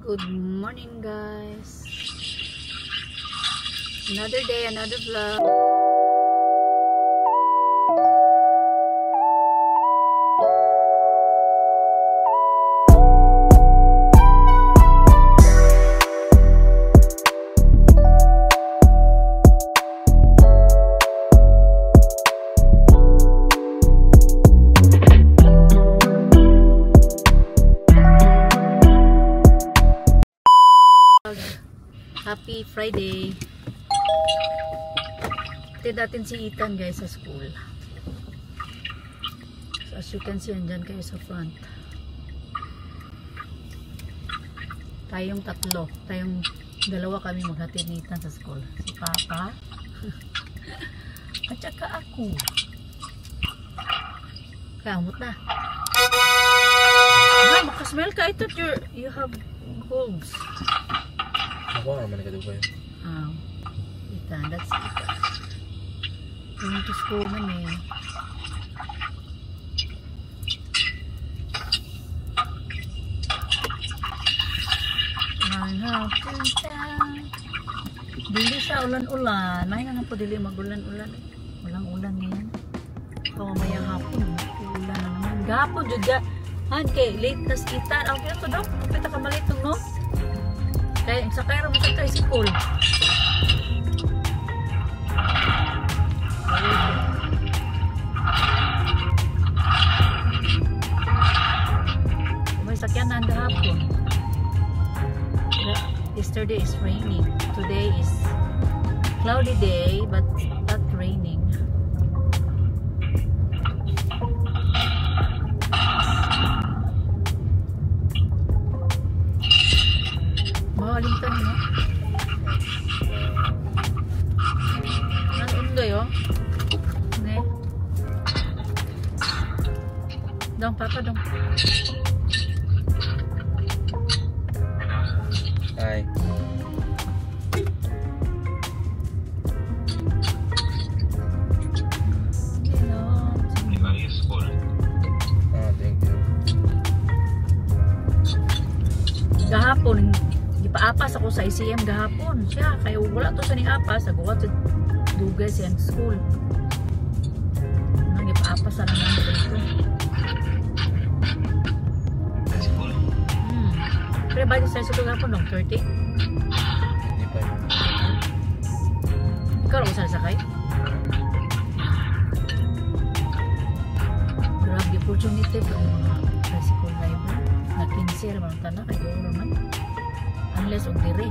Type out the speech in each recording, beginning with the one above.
Good morning, guys. Another day, another vlog. Happy Friday. Hatid natin si Ethan, guys, sa school. So as you can see, andyan kayo sa front. Tayong tatlo. Tayong dalawa kami maghatid ni Ethan sa school. Si Papa at saka ako. Kamot na. Makasmell ka. I thought you have colds. Ako naman nagkadugay. Ethan, that's Ethan. Going to school man eh. Dili siya ulan-ulan. May na po dili mag-ulan-ulan eh. Walang ulan ngayon. So mamayang hapon. Ulan na naman. Gapon dyan dyan. Han, kay late na si Ethan. Okay ito daw. Kapit ka malitong no? Kaya sa kaya mo sa tricycle. May sakyan na ang hapon. Yesterday is raining. Today is cloudy day but not raining. Mahalingtan mo. Ang undoy oh. Ne. Dong papa dong. Hi. Thank you. Gahapon gipaapas ako sa ICM gahapon siya kaya wala to sa ni apas ako sa dugay siya sa school nang gipaapas sa naman dito. Pero ba sa sa gahapon nung 30? Hindi pa. Ikaw lang sa sakay? Grab the opportunity para mga tricycle driver na 15 naman tanak kay gawin naman unless og dire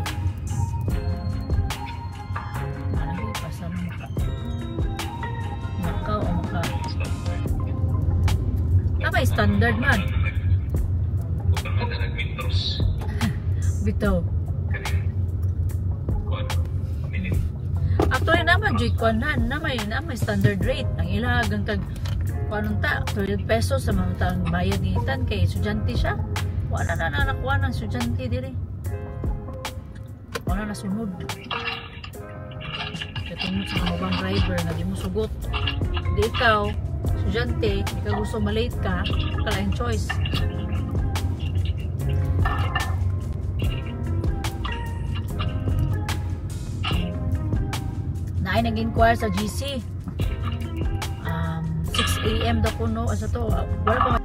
marami pasal maka o maka may standard man bitaw actually naman Joy-Con na may standard rate ang ilagang kag kuanong ta 30 pesos sa mga taong bayad ni Ethan kay estudyante siya wala na nakuha ng estudyante dire wala na sunod katungod sa mga van driver na di mo sugot di ikaw estudyante di ka gusto malate ka kalaing choice na ay nag-inquire sa GC 6 AM daw ko no asa to wala pa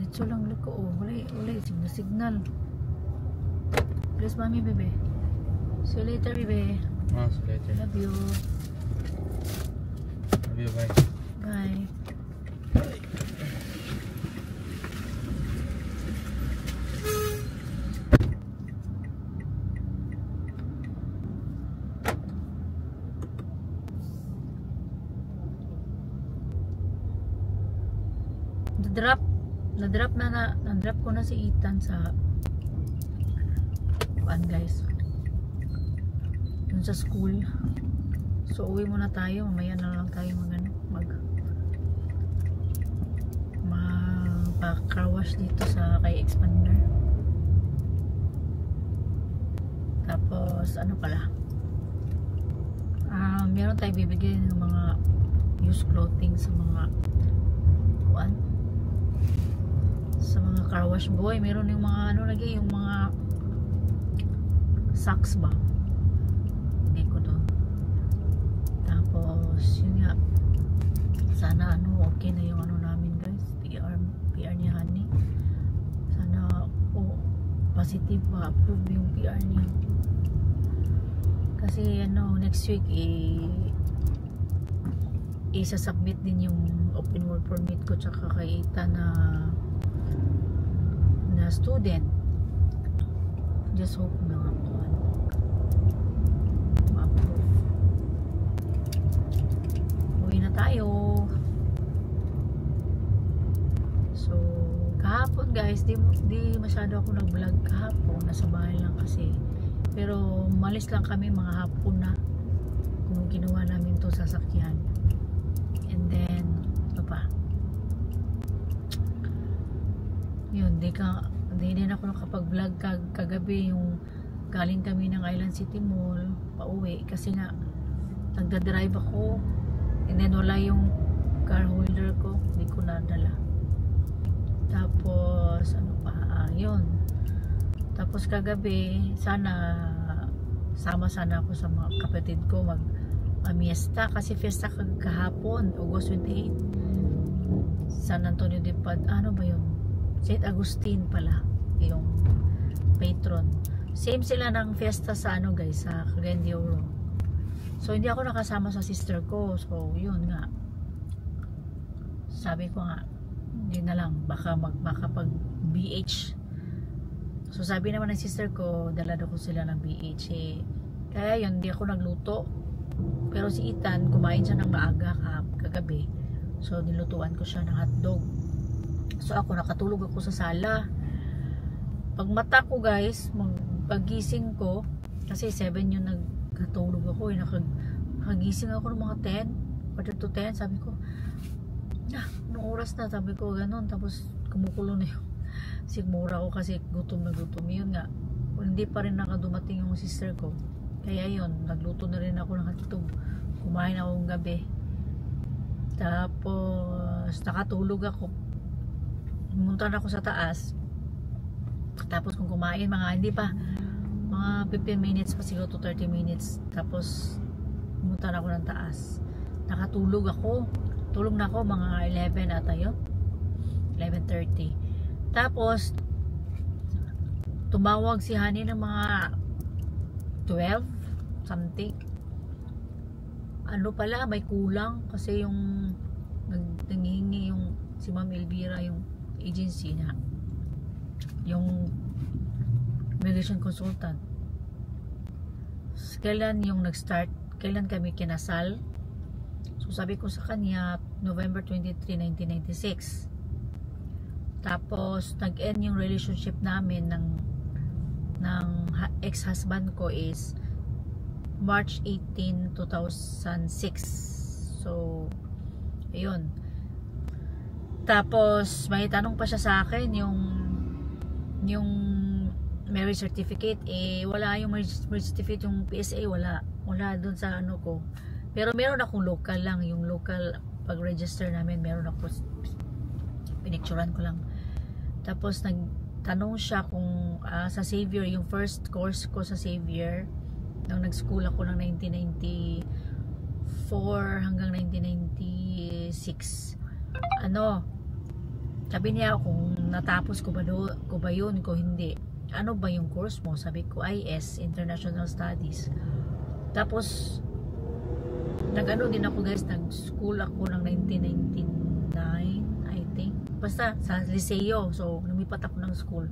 Dito lang liko. Oh, uli. Signal. Bless mommy, bebe. See you later, bebe. See you later. Love you. Love you, bye. Bye. Na-drop ko na si Ethan sa guys, dun sa school. So uwi muna tayo, mamaya na lang tayo mag-car wash dito sa kay Expander. Tapos ano pala, meron tayong bibigyan ng mga used clothing sa mga car wash boy. Meron yung mga lagi, yung mga socks ba, hindi ko doon. Tapos yun nga, sana okay na yung namin guys, PR niya honey. Sana positive pa, approve yung PR niya. Kasi next week isa-submit din yung open work permit ko tsaka kay Ethan na student. Just hope na ma-approve. Uwi na tayo. So kahapon guys, di masyado ako nag-vlog kahapon, nasa bahay lang kasi, pero malis lang kami mga hapon na kung ginawa namin to sasakyan. And then yun, hindi din ako nakapag-vlog kagabi. Yung galing kami ng Island City Mall pauwi kasi nga nagdadrive ako, and then wala yung car holder ko, hindi ko nadala. Tapos yun, tapos kagabi sana ako sa mga kapatid ko mag-miesta kasi fiesta kahapon, August 28, San Antonio de Padua, ba yun, St. Agustin pala yung patron. Same sila ng fiesta sa guys, sa Cagayan de Oro. So hindi ako nakasama sa sister ko. So yun nga, sabi ko nga, hindi na lang, baka pag BH. So sabi naman ng sister ko, dala daw ko sila ng BH kaya yun, hindi ako nagluto. Pero si Ethan, kumain siya ng maaga kagabi. So nilutuan ko siya ng hotdog. So ako, nakatulog ako sa sala. Pag mata ko guys, pagising ko, kasi 7 yung nagkatulog ako, nakagising ako ng mga 10, quarter to 10, sabi ko, anong oras na, sabi ko, ganun. Tapos kumukulo na yung sigmura ko kasi gutom na gutom. Yun nga, hindi pa rin nakadumating yung sister ko. Kaya yun, nagluto na rin ako ng hotdog. Kumain ako ng gabi. Tapos nakatulog ako. Pumunta na ako sa taas. Tapos kung kumain, hindi pa, mga 15 minutes pa siguro to 30 minutes. Tapos pumunta na ako ng taas. Nakatulog ako. Tulog na ako mga 11 ata yun. 11:30. Tapos tumawag si Honey ng mga 12 something. Pala, may kulang kasi yung nanghihingi yung si Ma'am Elvira, yung agency niya, yung immigration consultant. Kailan yung nag-start, kailan kami kinasal. So sabi ko sa kanya, November 23, 1996. Tapos nag-end yung relationship namin ng ex-husband ko is March 18, 2006. So ayun. Tapos may tanong pa siya sa akin, yung marriage certificate, wala yung marriage certificate, yung PSA wala doon sa ko. Pero meron akong local lang, yung local pag-register namin, meron ako, pinicturan ko lang. Tapos nagtanong siya kung sa Xavier, yung first course ko sa Xavier nang nag-school ako ng 1994 hanggang 1996, Sabi niya kung natapos ko ba yun, ko hindi. Ano ba yung course mo? Sabi ko, IS, International Studies. Tapos, nag-ano din ako guys, nag-school ako ng 1999, I think. Basta, sa Liceo. So, lumipat ako ng school.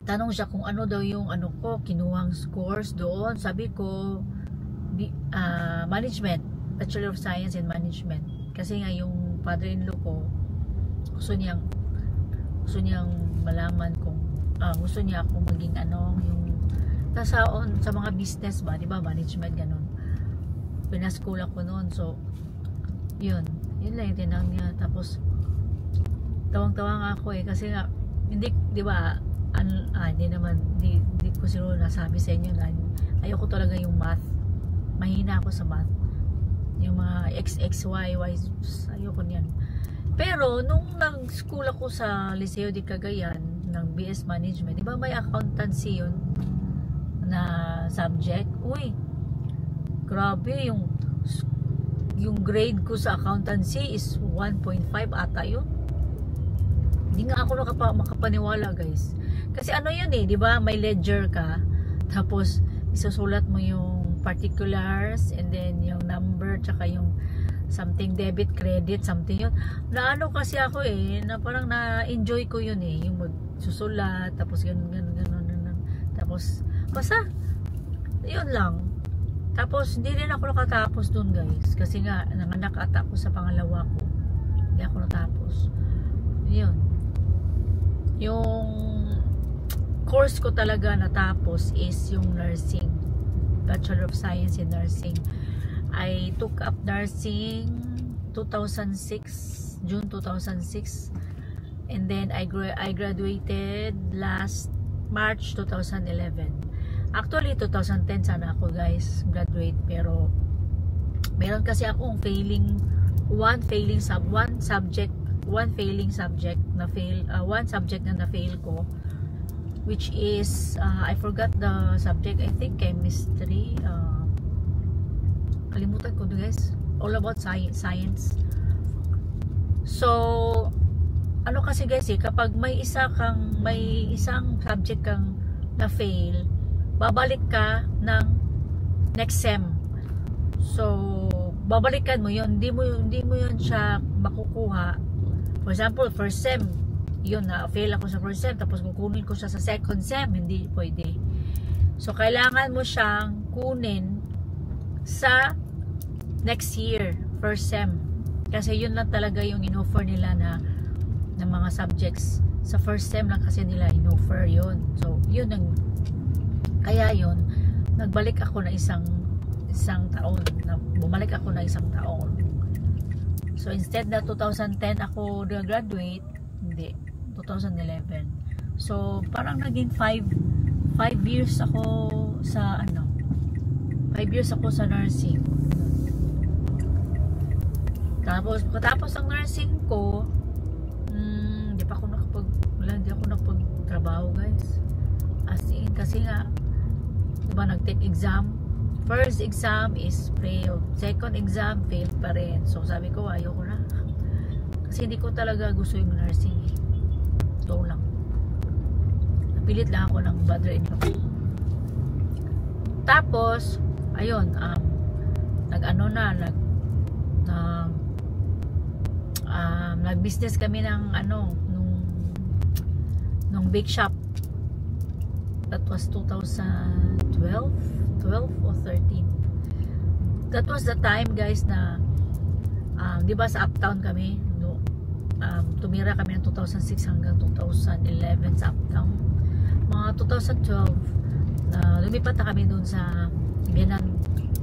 Tanong siya kung ano daw yung ano ko, kinuhang course doon. Sabi ko, management, Bachelor of Science in Management. Kasi nga yung father-in-law ko, gusto niyang malaman kung gusto niya ako maging ano, yung sa mga business ba, di ba, management ganun. Pinaskool ako noon, so yun lang yung tinanong niya. Tapos tawang-tawa nga ako kasi nga hindi, di ba, hindi ko siguro nasabi sa inyo na ayoko talaga yung math, mahina ako sa math, yung mga x, y, ayoko niyan. Pero nung nag-school ako sa Liceo de Cagayan ng BS Management, di ba may accountancy yun na subject? Uy, grabe, yung grade ko sa accountancy is 1.5 ata yun. Hindi nga ako makapaniwala guys. Kasi ano yun di ba, may ledger ka, tapos isusulat mo yung particulars, and then yung number, tsaka yung something debit, credit, something yun. Na ano kasi ako na parang na-enjoy ko yun yung magsusulat, tapos ganun. Tapos, basta, yun lang. Tapos, hindi rin ako nakatapos dun guys. Kasi nga, nanganak ata ako sa pangalawa ko. Hindi ako natapos. Yun. Yung course ko talaga natapos is yung nursing. Bachelor of Science in Nursing. I took up nursing 2006, June 2006, and then I graduated last March 2011. Actually 2010 sana ako guys graduate, pero meron kasi akong one subject na na-fail ko, which is I forgot the subject. I think chemistry, kalimutan ko guys, all about science. So ano kasi guys kapag may isang subject kang na-fail, babalik ka ng next sem. So babalikan mo yun, hindi mo yun siya makukuha. For example, first sem yun, na-fail ako sa first sem, tapos kukunin ko siya sa second sem, hindi pwede. So kailangan mo siyang kunin sa next year, first sem, kasi yun lang talaga yung in-offer nila na mga subjects. Sa first sem lang kasi nila in-offer yun. So yun ang kaya yun, nagbalik ako na isang taon, bumalik ako na isang taon. So instead na 2010 ako graduate, hindi, 2011. So parang naging 5 years ako sa 5 years ako sa nursing. Tapos pagkatapos ng nursing ko, hindi ako nakapagtrabaho guys. As in, kasi nga diba, nag-take exam. First exam is failed, second exam failed pa rin. So sabi ko ayoko na, kasi hindi ko talaga gusto yung nursing ito lang, napilit lang ako ng brother-in-law. Tapos ayun, nag-business kami ng nung bake shop. That was 2012 or 13. That was the time guys na di ba sa Uptown kami, tumira kami ng 2006 hanggang 2011 sa Uptown. Mga 2012 lumipat na kami dun sa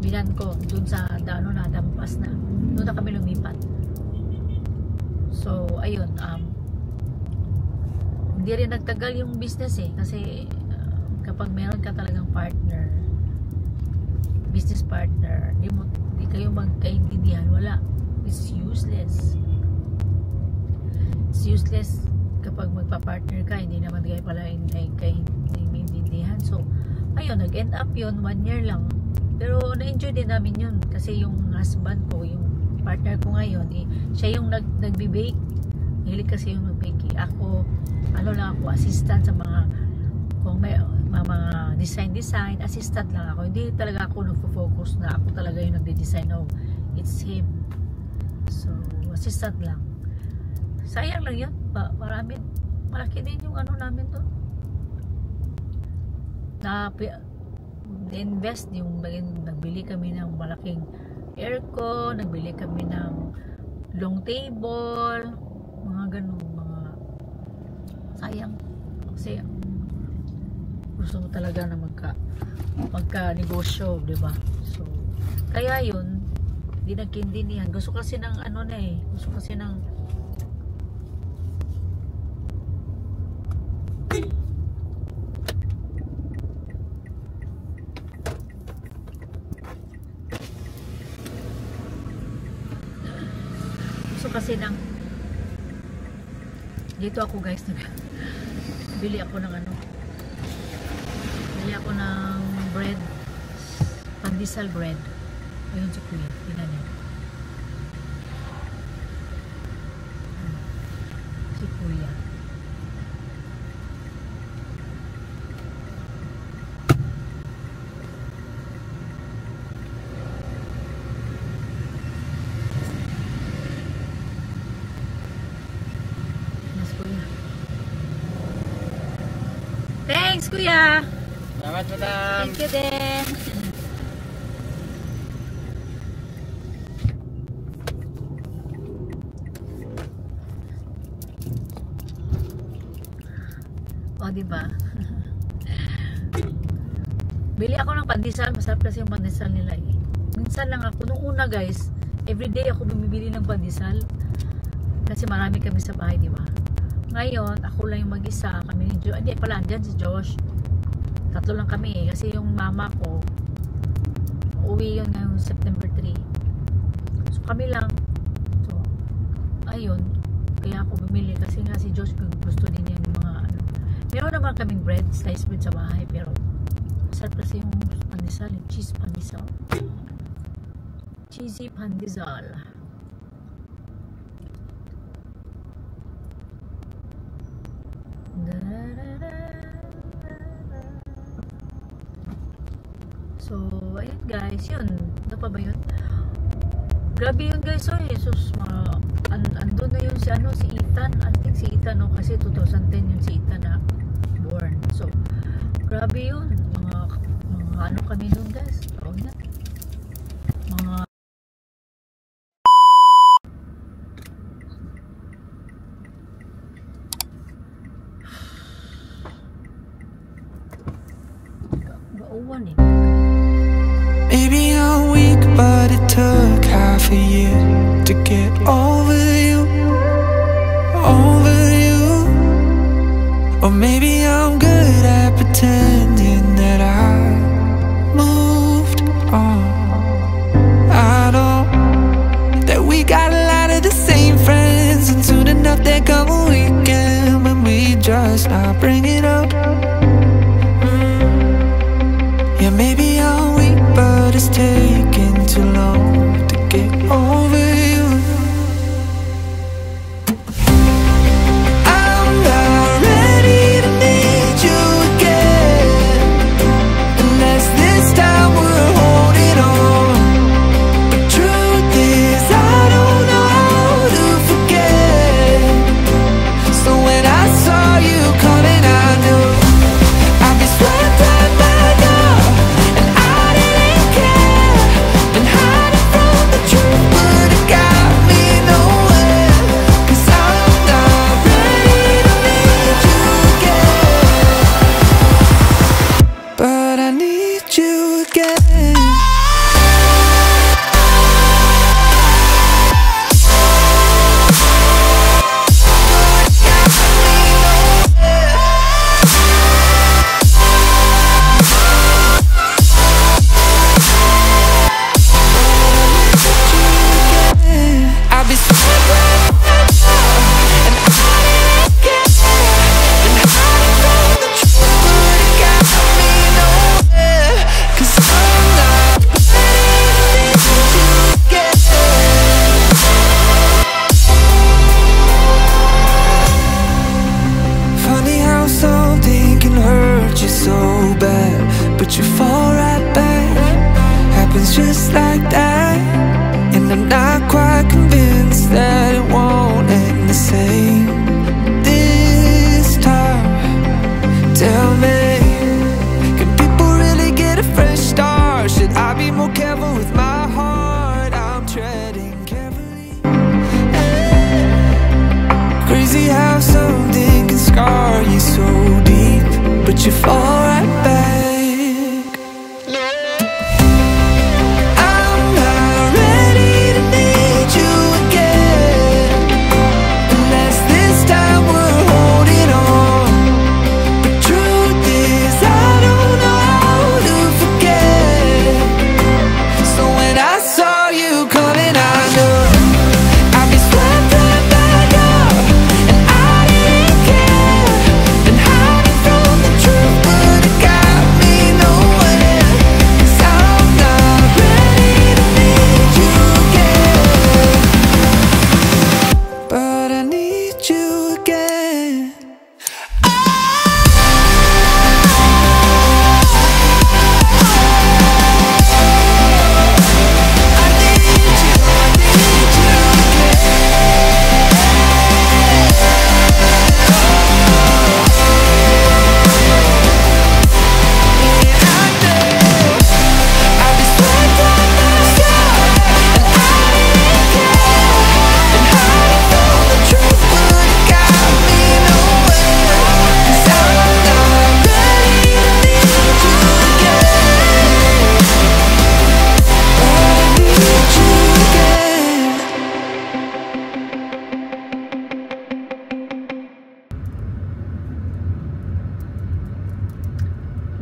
binan ko, dun sa Dampas na, doon na kami lumipat. So ayun, hindi rin nagtagal yung business kasi kapag meron ka talagang business partner, hindi kayo magkaintindihan, wala, it's useless kapag magpa-partner ka, hindi naman kayo pala maintindihan. So ayun, nag-end up yun 1 year lang, pero na-enjoy din namin yun kasi yung husband ko, yung partner ko ngayon, siya yung nagbe-bake Hilig kasi yung mag-baking. Ako, ano lang ako, assistant sa mga, kung may mga design, assistant lang ako. Hindi talaga ako nagfo-focus na ako talaga yung nagde-design. No, it's him. So, assistant lang. Sayang lang yun. Marami, malaki din yung ano namin doon. Na-invest yung, nagbili kami ng malaking aircon, nagbili kami ng long table, mga ganun, mga sayang. Kasi gusto mo talaga na magka-negosyo, di ba? So, kaya yun, hindi nagkindinihan. Gusto kasi ng ano na eh, gusto kasi ng dito ako guys, bili ako ng bread, pandesal bread. Ayun si Kuya, tingnan niya. Si Kuya. Thanks, Kuya. Salamat, madam. Thank you din. O, diba? Bili ako ng pandesal. Masarap kasi yung pandesal nila eh. Minsan lang ako. Nung una guys, everyday ako bumibili ng pandesal. Kasi marami kami sa bahay, diba? Ngayon, ako lang yung mag-isa. Kami ni Josh. Hindi pala, andyan si Josh. Tatlo lang kami eh. Kasi yung mama ko, uwi yun ngayong September 3. So, kami lang. So, ayun. Kaya ako bumili. Kasi nga si Josh, gusto din yan yung mga ano. Meron naman kaming bread, sliced bread sa bahay. Pero, masarap kasi yung pandesal. Cheese pandesal. Cheesy pandesal. So, ayun guys, yun. Ano pa ba yun? Grabe yun guys, oh, Jesus, andun na yun si Ethan. I think si Ethan, no? Kasi 2010 yun si Ethan na born. So, grabe yun. Mga ano kami nun guys. Tawag na. Mga gauwan eh. Maybe I'm weak, but it took half a year to get over you, over you. Or maybe I'm good at pretending that I moved on. I know that we got a lot of the same friends, and soon enough there come a weekend when we just not bring it up. Yeah, maybe I'm weak, but it's taking too long to get over you. I'm not ready to need you again, unless this time we're holding on. The truth is I don't know how to forget. So when I saw you coming, I knew but you fall right back. Happens just like that, and I'm not quite convinced that it won't end the same this time. Tell me, can people really get a fresh start? Should I be more careful with my heart? I'm treading carefully. Crazy how something can scar you so deep, but you fall right back. I'm not ready to need you again, unless this time we're holding on. But truth is, I don't know how to forget. So when I saw you coming, I knew I'd be swept right back up, and I didn't care. Been hiding from the truth, but it got me nowhere. 'Cause I'm not ready to need you again, but I need you again.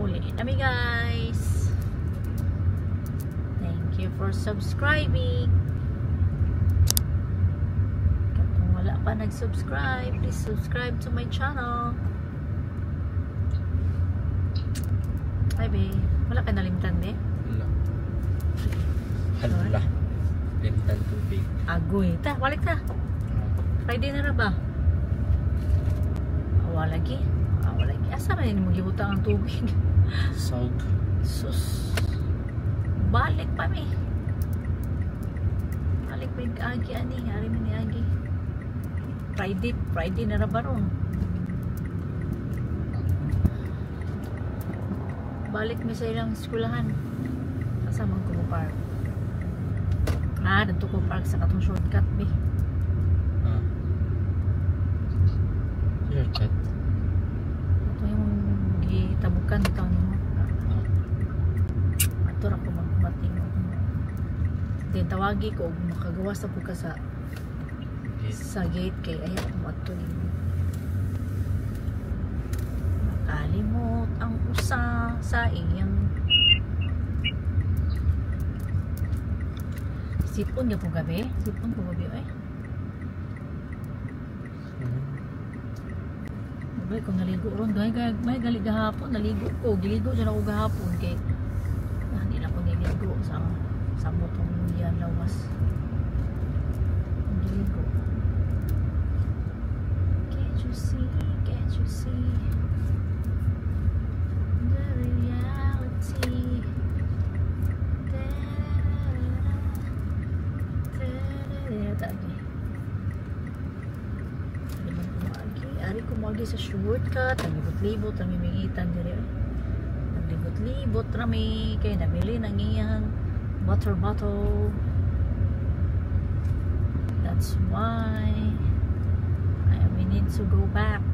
Ulitin kami guys. Thank you for subscribing. Kung wala pa nag-subscribe, please subscribe to my channel. Ay be, wala ka nalimtan be? Wala. Hala. Limtan tubig. Agoy. Ta, balik ta. Friday na ra ba? Wala lagi. Wala lagi. Asa man mo gihutang ang tubig? Sog. Sus. Balik pa mi. Balik pa yung agi ani. Hari mo ni agi. Friday na ra ba ron? Balik mi sa ilang skulahan. Asa man ko park? Dito ko park sa katong shortcut be. Shortcut. Ito yung gitabukan dito ni mo. Ato ra ko magbating. Then tawagi ko og makagawas na po ka sa gate kay ayan mo ato ni. Makalimot ang usa sa iyang sipon niya po gabi. Sipon po gabi eh. Kung naligo ron, may gali gahapon, naligo ko, giligo dyan ako gahapon kay hindi na ako niligo sa botong yan lawas. Giligo. Can't you see the reality? Ari kumagi sa shortcut, naglibot-libot, namimingitan dire. Naglibot-libot rami kay nabili ng iyang water bottle. That's why we need to go back.